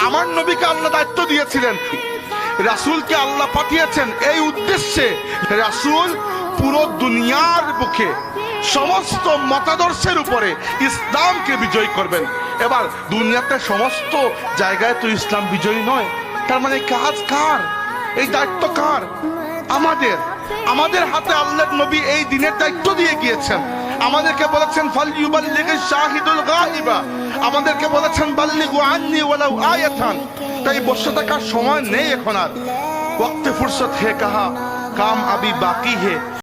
আমার নবীকে আল্লাহ দায়িত্ব দিয়েছিলেন, রাসূলকে আল্লাহ পাঠিয়েছেন এই উদ্দেশ্যে রাসূল পুরো দুনিয়ার বুকে সমস্ত মতাদর্শের উপরে ইসলামকে বিজয় করবেন। এবার দুনিয়াতে সমস্ত জায়গায় তো ইসলাম বিজয়ী নয়, তার মানে কাজ কার, এই দায়িত্ব কার? আমাদের। আমাদের হাতে আল্লাহর নবী এই দিনের দায়িত্ব দিয়ে গিয়েছেন। আমাদেরকে বলেছেন ফালইউবাল্লিগিশ শাহিদুল গায়বা, আমাদেরকে বলেছেন বাল্লিগু আন্নী ওয়ালাউ আয়াতান। তাই বসে থাকার সময় নেই এখন আর। ওয়াক্তে ফুরসত হে কাহা, কাম আবি বাকি হে।